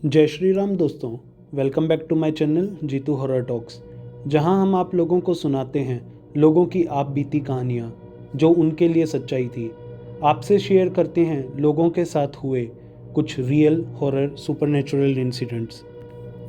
जय श्री राम दोस्तों। Welcome back to my channel Jeetu horror talks, जहां हम आप लोगों को सुनाते हैं लोगों की आप बीती कहानियां जो उनके लिए सच्चाई थी। आपसे शेयर करते हैं लोगों के साथ हुए कुछ रियल हॉरर सुपरनेचुरल इंसिडेंट्स।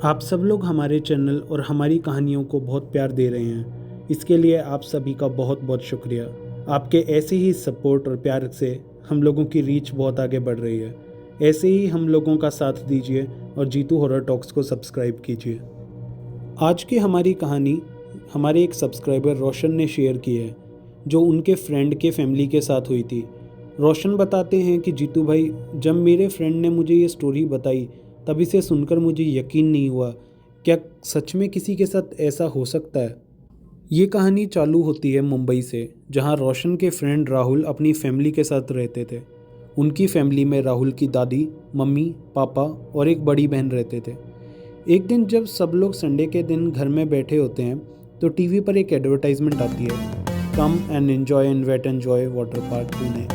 आप सब लोग हमारे चैनल और हमारी कहानियों को बहुत प्यार दे रहे हैं, इसके लिए आप सभी का बहुत बहुत शुक्रिया। आपके ऐसे ही सपोर्ट और प्यार से हम लोगों की रीच बहुत आगे बढ़ रही है। ऐसे ही हम लोगों का साथ दीजिए और जीतू हॉरर टॉक्स को सब्सक्राइब कीजिए। आज की हमारी कहानी हमारे एक सब्सक्राइबर रोशन ने शेयर की है, जो उनके फ्रेंड के फैमिली के साथ हुई थी। रोशन बताते हैं कि जीतू भाई, जब मेरे फ्रेंड ने मुझे ये स्टोरी बताई तब इसे सुनकर मुझे यकीन नहीं हुआ। क्या सच में किसी के साथ ऐसा हो सकता है? ये कहानी चालू होती है मुंबई से, जहाँ रोशन के फ्रेंड राहुल अपनी फैमिली के साथ रहते थे। उनकी फैमिली में राहुल की दादी, मम्मी, पापा और एक बड़ी बहन रहते थे। एक दिन जब सब लोग संडे के दिन घर में बैठे होते हैं तो टीवी पर एक एडवर्टाइजमेंट आती है, come and enjoy in wet and joy water park Pune.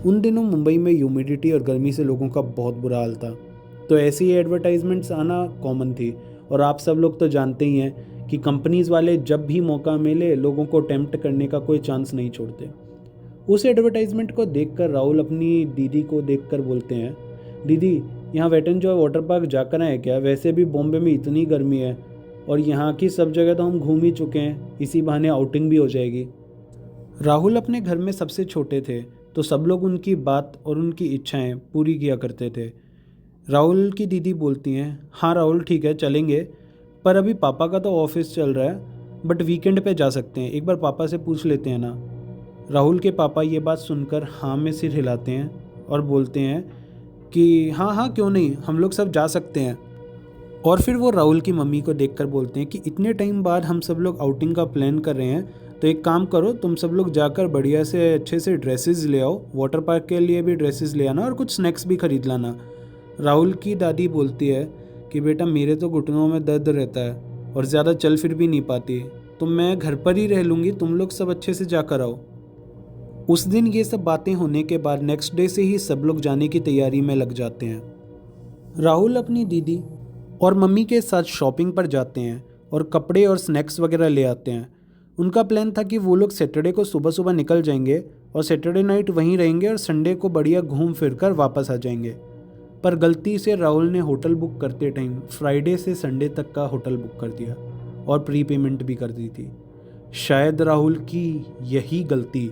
उन दिनों मुंबई में ह्यूमिडिटी और गर्मी से लोगों का बहुत बुरा हाल था, तो ऐसी एडवर्टाइजमेंट्स आना कॉमन थी। और आप सब लोग तो जानते ही हैं कि कंपनीज वाले जब भी मौका मिले लोगों को टेम्प्ट करने का कोई चांस नहीं छोड़ते। उस एडवर्टाइजमेंट को देखकर राहुल अपनी दीदी को देखकर बोलते हैं, दीदी, यहाँ wet and joy water park जाकर आए क्या? वैसे भी बॉम्बे में इतनी गर्मी है और यहाँ की सब जगह तो हम घूम ही चुके हैं, इसी बहाने आउटिंग भी हो जाएगी। राहुल अपने घर में सबसे छोटे थे, तो सब लोग उनकी बात और उनकी इच्छाएं पूरी किया करते थे। राहुल की दीदी बोलती हैं, हाँ राहुल ठीक है चलेंगे, पर अभी पापा का तो ऑफिस चल रहा है, बट वीकेंड पे जा सकते हैं, एक बार पापा से पूछ लेते हैं ना। राहुल के पापा ये बात सुनकर हाँ में सिर हिलाते हैं और बोलते हैं कि हाँ हाँ क्यों नहीं, हम लोग सब जा सकते हैं। और फिर वो राहुल की मम्मी को देखकर बोलते हैं कि इतने टाइम बाद हम सब लोग आउटिंग का प्लान कर रहे हैं, तो एक काम करो, तुम सब लोग जाकर बढ़िया से अच्छे से ड्रेसेस ले आओ, वाटर पार्क के लिए भी ड्रेसेस ले आना और कुछ स्नैक्स भी खरीद लाना। राहुल की दादी बोलती है कि बेटा, मेरे तो घुटनों में दर्द रहता है और ज़्यादा चल फिर भी नहीं पाती, तो मैं घर पर ही रह लूँगी, तुम लोग सब अच्छे से जाकर आओ। उस दिन ये सब बातें होने के बाद नेक्स्ट डे से ही सब लोग जाने की तैयारी में लग जाते हैं। राहुल अपनी दीदी और मम्मी के साथ शॉपिंग पर जाते हैं और कपड़े और स्नैक्स वगैरह ले आते हैं। उनका प्लान था कि वो लोग सैटरडे को सुबह सुबह निकल जाएंगे और सैटरडे नाइट वहीं रहेंगे और संडे को बढ़िया घूम फिर कर वापस आ जाएंगे। पर गलती से राहुल ने होटल बुक करते टाइम फ्राइडे से संडे तक का होटल बुक कर दिया और प्री पेमेंट भी कर दी थी। शायद राहुल की यही गलती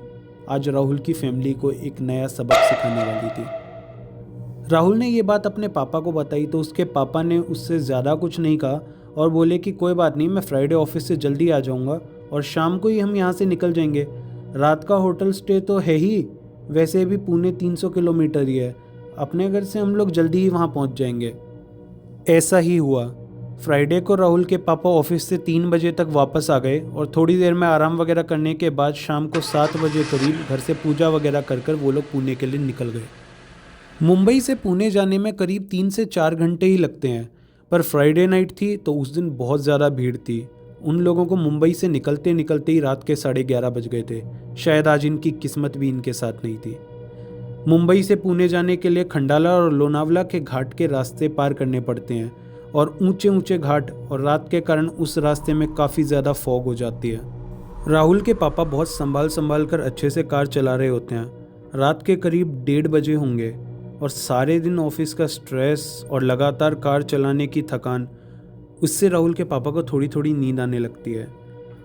आज राहुल की फैमिली को एक नया सबक सिखाने वाली थी। राहुल ने ये बात अपने पापा को बताई तो उसके पापा ने उससे ज़्यादा कुछ नहीं कहा और बोले कि कोई बात नहीं, मैं फ्राइडे ऑफिस से जल्दी आ जाऊंगा और शाम को ही हम यहाँ से निकल जाएंगे। रात का होटल स्टे तो है ही, वैसे भी पुणे 300 किलोमीटर ही है, अपने घर से हम लोग जल्दी ही वहाँ पहुँच जाएंगे। ऐसा ही हुआ। फ्राइडे को राहुल के पापा ऑफिस से 3 बजे तक वापस आ गए और थोड़ी देर में आराम वगैरह करने के बाद शाम को 7 बजे करीब घर से पूजा वगैरह कर वो लोग पुणे के लिए निकल गए। मुंबई से पुणे जाने में करीब 3 से 4 घंटे ही लगते हैं, पर फ्राइडे नाइट थी तो उस दिन बहुत ज़्यादा भीड़ थी। उन लोगों को मुंबई से निकलते निकलते ही रात के 11:30 बज गए थे। शायद आज इनकी किस्मत भी इनके साथ नहीं थी। मुंबई से पुणे जाने के लिए खंडाला और लोनावला के घाट के रास्ते पार करने पड़ते हैं और ऊंचे ऊंचे घाट और रात के कारण उस रास्ते में काफ़ी ज़्यादा फॉग हो जाती है। राहुल के पापा बहुत संभाल संभाल कर अच्छे से कार चला रहे होते हैं। रात के करीब 1:30 बजे होंगे और सारे दिन ऑफिस का स्ट्रेस और लगातार कार चलाने की थकान, उससे राहुल के पापा को थोड़ी थोड़ी नींद आने लगती है।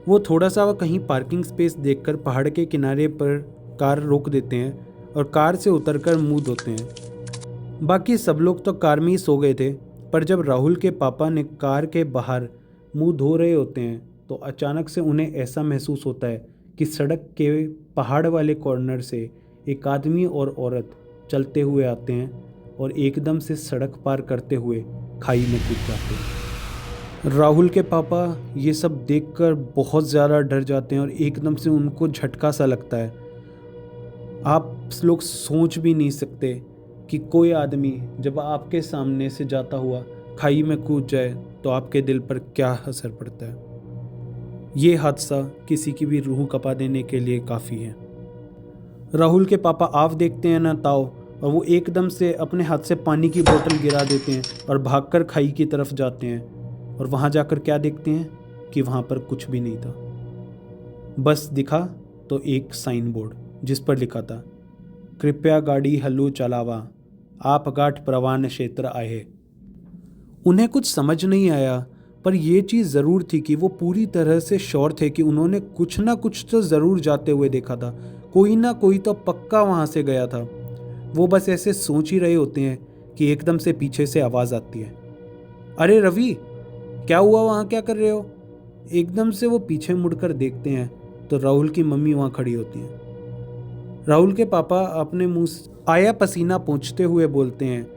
वो थोड़ा सा कहीं पार्किंग स्पेस देखकर पहाड़ के किनारे पर कार रोक देते हैं और कार से उतरकर मुंह धोते हैं। बाकी सब लोग तो कार में ही सो गए थे, पर जब राहुल के पापा ने कार के बाहर मुंह धो रहे होते हैं तो अचानक से उन्हें ऐसा महसूस होता है कि सड़क के पहाड़ वाले कॉर्नर से एक आदमी और औरत चलते हुए आते हैं और एकदम से सड़क पार करते हुए खाई में कूद जाते हैं। राहुल के पापा ये सब देखकर बहुत ज़्यादा डर जाते हैं और एकदम से उनको झटका सा लगता है। आप लोग सोच भी नहीं सकते कि कोई आदमी जब आपके सामने से जाता हुआ खाई में कूद जाए तो आपके दिल पर क्या असर पड़ता है। ये हादसा किसी की भी रूह कपा देने के लिए काफ़ी है। राहुल के पापा आव देखते हैं ना ताव और वो एकदम से अपने हाथ से पानी की बोतल गिरा देते हैं और भागकर खाई की तरफ जाते हैं। और वहाँ जाकर क्या देखते हैं कि वहाँ पर कुछ भी नहीं था। बस दिखा तो एक साइन बोर्ड जिस पर लिखा था, कृपया गाड़ी हल्लू चलावा, आपघाट प्रवान क्षेत्र आए। उन्हें कुछ समझ नहीं आया, पर यह चीज़ ज़रूर थी कि वो पूरी तरह से श्योर थे कि उन्होंने कुछ ना कुछ तो ज़रूर जाते हुए देखा था। कोई ना कोई तो पक्का वहाँ से गया था। वो बस ऐसे सोच ही रहे होते हैं कि एकदम से पीछे से आवाज़ आती है, अरे रवि, क्या हुआ, वहाँ क्या कर रहे हो? एकदम से वो पीछे मुड़कर देखते हैं तो राहुल की मम्मी वहाँ खड़ी होती हैं। राहुल के पापा अपने मुंह से आया पसीना पोंछते हुए बोलते हैं,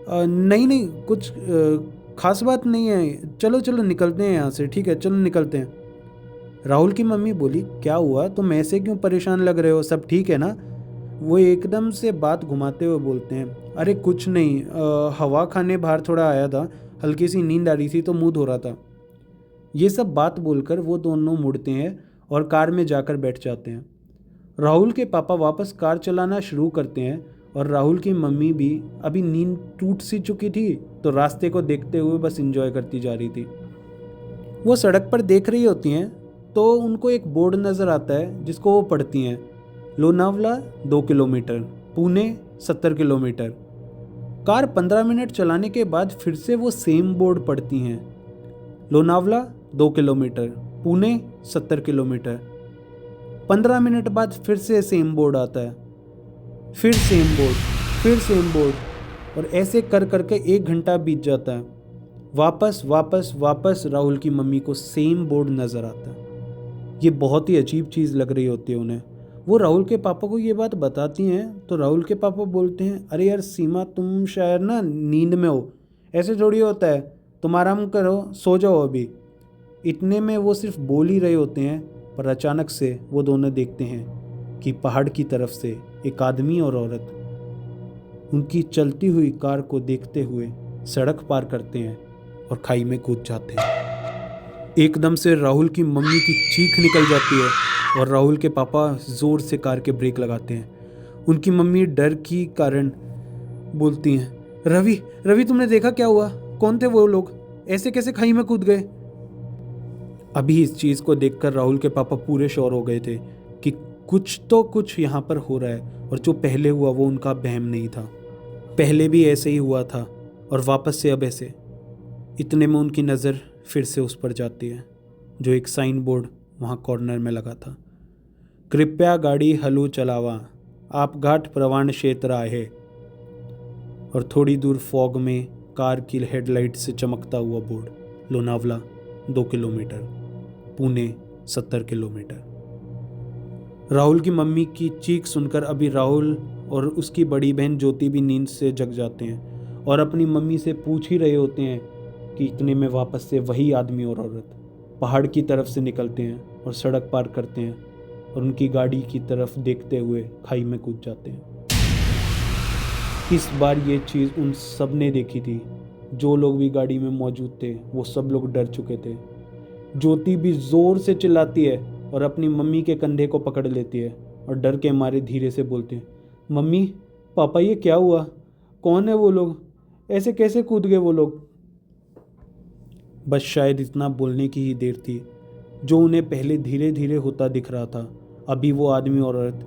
नहीं नहीं, कुछ खास बात नहीं है, चलो चलो निकलते हैं यहाँ से, ठीक है चलो निकलते हैं। राहुल की मम्मी बोली, क्या हुआ, तुम ऐसे क्यों परेशान लग रहे हो, सब ठीक है ना? वो एकदम से बात घुमाते हुए बोलते हैं, अरे कुछ नहीं, हवा खाने बाहर थोड़ा आया था, हल्की सी नींद आ रही थी तो मुंह धो रहा था। ये सब बात बोलकर वो दोनों मुड़ते हैं और कार में जाकर बैठ जाते हैं। राहुल के पापा वापस कार चलाना शुरू करते हैं और राहुल की मम्मी भी अभी नींद टूट सी चुकी थी तो रास्ते को देखते हुए बस एंजॉय करती जा रही थी। वो सड़क पर देख रही होती हैं तो उनको एक बोर्ड नज़र आता है जिसको वो पढ़ती हैं, Lonavala 2 kilometre, Pune 70 kilometre. Car 15 minute चलाने के बाद फिर से वो सेम बोर्ड पढ़ती हैं, Lonavala 2 kilometre, Pune 70 kilometre. 15 minute बाद फिर से सेम बोर्ड आता है, फिर सेम बोर्ड, फिर सेम बोर्ड, और ऐसे कर करके 1 घंटा बीत जाता है। वापस वापस वापस राहुल की मम्मी को सेम बोर्ड नज़र आता है। ये बहुत ही अजीब चीज़ लग रही होती है उन्हें। वो राहुल के पापा को ये बात बताती हैं तो राहुल के पापा बोलते हैं, अरे यार सीमा, तुम शायद ना नींद में हो, ऐसे थोड़ी होता है, तुम आराम करो, सो जाओ अभी। इतने में वो सिर्फ बोल ही रहे होते हैं, पर अचानक से वो दोनों देखते हैं कि पहाड़ की तरफ से एक आदमी और औरत उनकी चलती हुई कार को देखते हुए सड़क पार करते हैं और खाई में कूद जाते हैं। एकदम से राहुल की मम्मी की चीख निकल जाती है और राहुल के पापा ज़ोर से कार के ब्रेक लगाते हैं। उनकी मम्मी डर की कारण बोलती हैं, रवि रवि, तुमने देखा क्या हुआ? कौन थे वो लोग? ऐसे कैसे खाई में कूद गए? अभी इस चीज़ को देखकर राहुल के पापा पूरे श्योर हो गए थे कि कुछ तो कुछ यहाँ पर हो रहा है, और जो पहले हुआ वो उनका वहम नहीं था। पहले भी ऐसे ही हुआ था और वापस से अब ऐसे। इतने में उनकी नज़र फिर से उस पर जाती है जो एक साइन बोर्ड वहाँ कॉर्नर में लगा था, कृपया गाड़ी हल्लू चलावा, आपघाट प्रवान क्षेत्र आए। और थोड़ी दूर फॉग में कार की हेडलाइट से चमकता हुआ board, Lonavala 2 kilometre, Pune 70 kilometre. Rahul की मम्मी की चीख सुनकर अभी राहुल और उसकी बड़ी बहन ज्योति भी नींद से जग जाते हैं और अपनी मम्मी से पूछ ही रहे होते हैं कि इतने में वापस से वही आदमी और औरत पहाड़ की तरफ से निकलते हैं और सड़क पार करते हैं और उनकी गाड़ी की तरफ देखते हुए खाई में कूद जाते हैं। इस बार ये चीज़ उन सब ने देखी थी। जो लोग भी गाड़ी में मौजूद थे वो सब लोग डर चुके थे। ज्योति भी ज़ोर से चिल्लाती है और अपनी मम्मी के कंधे को पकड़ लेती है और डर के मारे धीरे से बोलती है, मम्मी पापा, ये क्या हुआ? कौन है वो लोग? ऐसे कैसे कूद गए वो लोग? बस शायद इतना बोलने की ही देर थी। जो उन्हें पहले धीरे धीरे होता दिख रहा था, अभी वो आदमी और औरत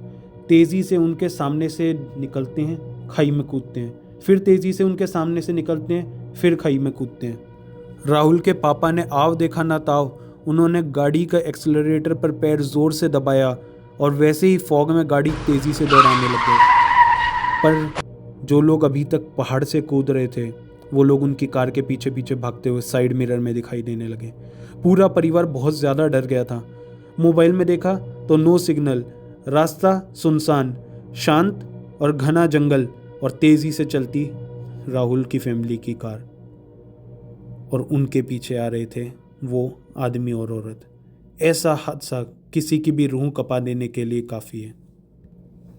तेज़ी से उनके सामने से निकलते हैं, खाई में कूदते हैं, फिर तेज़ी से उनके सामने से निकलते हैं, फिर खाई में कूदते हैं। राहुल के पापा ने आव देखा ना ताव, उन्होंने गाड़ी का एक्सेलरेटर पर पैर ज़ोर से दबाया और वैसे ही फॉग में गाड़ी तेज़ी से दौड़ाने लगे। पर जो लोग अभी तक पहाड़ से कूद रहे थे वो लोग उनकी कार के पीछे पीछे भागते हुए साइड मिरर में दिखाई देने लगे। पूरा परिवार बहुत ज़्यादा डर गया था। मोबाइल में देखा तो नो सिग्नल, रास्ता सुनसान, शांत और घना जंगल, और तेज़ी से चलती राहुल की फैमिली की कार, और उनके पीछे आ रहे थे वो आदमी और औरत। ऐसा हादसा किसी की भी रूह कपा देने के लिए काफ़ी है।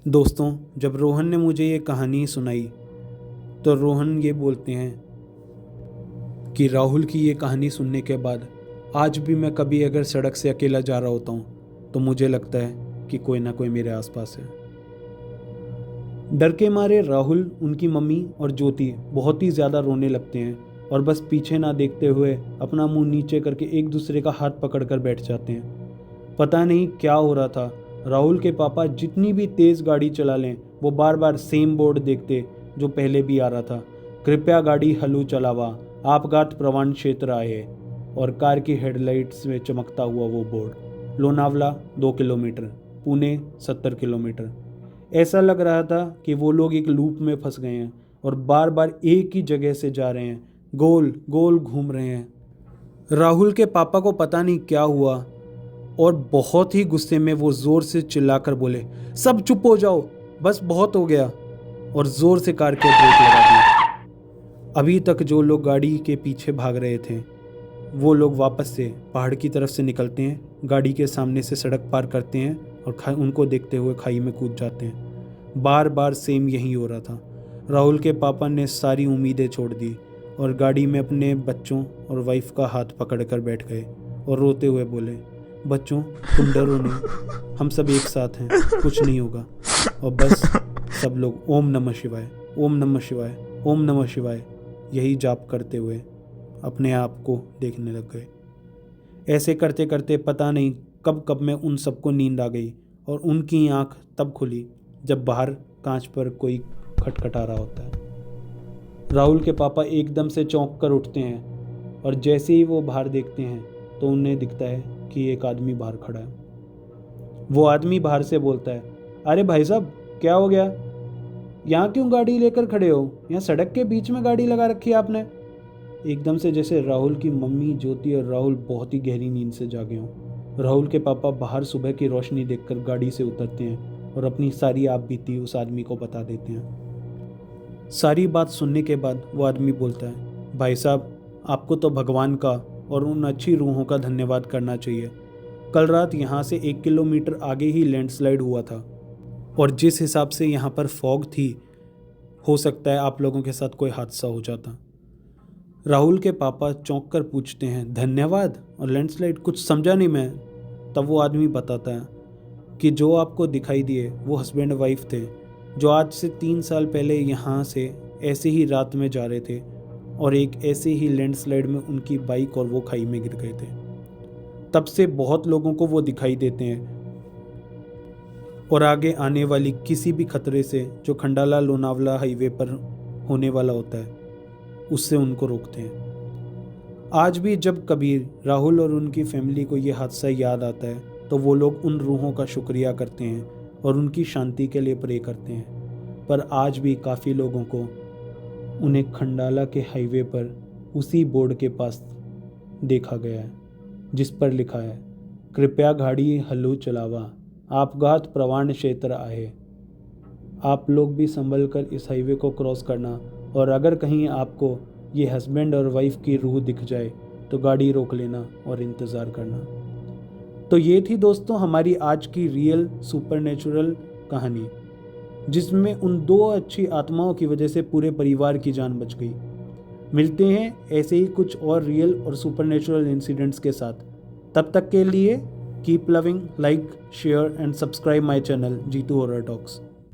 दोस्तों, जब रोहन ने मुझे ये कहानी सुनाई तो रोहन ये बोलते हैं कि राहुल की ये कहानी सुनने के बाद आज भी मैं कभी अगर सड़क से अकेला जा रहा होता हूँ तो मुझे लगता है कि कोई ना कोई मेरे आसपास है। डर के मारे राहुल, उनकी मम्मी और ज्योति बहुत ही ज़्यादा रोने लगते हैं और बस पीछे ना देखते हुए अपना मुंह नीचे करके एक दूसरे का हाथ पकड़कर बैठ जाते हैं। पता नहीं क्या हो रहा था, राहुल के पापा जितनी भी तेज़ गाड़ी चला लें वो बार बार सेम बोर्ड देखते जो पहले भी आ रहा था, कृपया गाड़ी हलू चलावा, आपघात प्रवण क्षेत्र आए। और कार की हेडलाइट्स में चमकता हुआ वो board, Lonavala 2 kilometre, Pune 70 kilometre. ऐसा लग रहा था कि वो लोग एक लूप में फंस गए हैं और बार बार एक ही जगह से जा रहे हैं, गोल गोल घूम रहे हैं। राहुल के पापा को पता नहीं क्या हुआ और बहुत ही गुस्से में वो ज़ोर से चिल्लाकर बोले, सब चुप हो जाओ, बस बहुत हो गया, और ज़ोर से कार के ब्रेक लगा दिए। अभी तक जो लोग गाड़ी के पीछे भाग रहे थे वो लोग वापस से पहाड़ की तरफ से निकलते हैं, गाड़ी के सामने से सड़क पार करते हैं और उनको देखते हुए खाई में कूद जाते हैं। बार बार सेम यही हो रहा था। राहुल के पापा ने सारी उम्मीदें छोड़ दी और गाड़ी में अपने बच्चों और वाइफ का हाथ पकड़कर बैठ गए और रोते हुए बोले, बच्चों तुम डरो नहीं, हम सब एक साथ हैं, कुछ नहीं होगा। और बस सब लोग ओम नमः शिवाय, ओम नमः शिवाय, ओम नमः शिवाय यही जाप करते हुए अपने आप को देखने लग गए। ऐसे करते करते पता नहीं कब कब में उन सबको नींद आ गई और उनकी आंख तब खुली जब बाहर कांच पर कोई खटखटा रहा होता है। राहुल के पापा एकदम से चौंक कर उठते हैं और जैसे ही वो बाहर देखते हैं तो उन्हें दिखता है कि एक आदमी बाहर खड़ा है। वो आदमी बाहर से बोलता है, अरे भाई साहब क्या हो गया, यहाँ क्यों गाड़ी लेकर खड़े हो, यहाँ सड़क के बीच में गाड़ी लगा रखी है आपने। एकदम से जैसे राहुल की मम्मी, ज्योति और राहुल बहुत ही गहरी नींद से जागे हों। राहुल के पापा बाहर सुबह की रोशनी देखकर गाड़ी से उतरते हैं और अपनी सारी आप बीती उस आदमी को बता देते हैं। सारी बात सुनने के बाद वो आदमी बोलता है, भाई साहब आपको तो भगवान का और उन अच्छी रूहों का धन्यवाद करना चाहिए। कल रात यहाँ से 1 किलोमीटर आगे ही लैंडस्लाइड हुआ था और जिस हिसाब से यहाँ पर फॉग थी, हो सकता है आप लोगों के साथ कोई हादसा हो जाता। राहुल के पापा चौंक कर पूछते हैं, धन्यवाद और लैंडस्लाइड, कुछ समझा नहीं मैं। तब वो आदमी बताता है कि जो आपको दिखाई दिए वो हस्बैंड वाइफ थे जो आज से 3 साल पहले यहाँ से ऐसे ही रात में जा रहे थे और एक ऐसे ही लैंडस्लाइड में उनकी बाइक और वो खाई में गिर गए थे। तब से बहुत लोगों को वो दिखाई देते हैं और आगे आने वाली किसी भी खतरे से जो खंडाला लोनावला हाईवे पर होने वाला होता है उससे उनको रोकते हैं। आज भी जब कभी राहुल और उनकी फैमिली को ये हादसा याद आता है तो वो लोग उन रूहों का शुक्रिया करते हैं और उनकी शांति के लिए प्रे करते हैं। पर आज भी काफ़ी लोगों को उन्हें खंडाला के हाईवे पर उसी बोर्ड के पास देखा गया है जिस पर लिखा है, कृपया गाड़ी हलू चलावा, आपघात प्रवण क्षेत्र आए। आप लोग भी संभल कर इस हाईवे को क्रॉस करना और अगर कहीं आपको ये हस्बैंड और वाइफ की रूह दिख जाए तो गाड़ी रोक लेना और इंतज़ार करना। तो ये थी दोस्तों हमारी आज की रियल सुपरनेचुरल कहानी, जिसमें उन 2 अच्छी आत्माओं की वजह से पूरे परिवार की जान बच गई। मिलते हैं ऐसे ही कुछ और रियल और सुपरनेचुरल इंसिडेंट्स के साथ। तब तक के लिए keep loving, like, share and subscribe my channel Jeetu horror talks.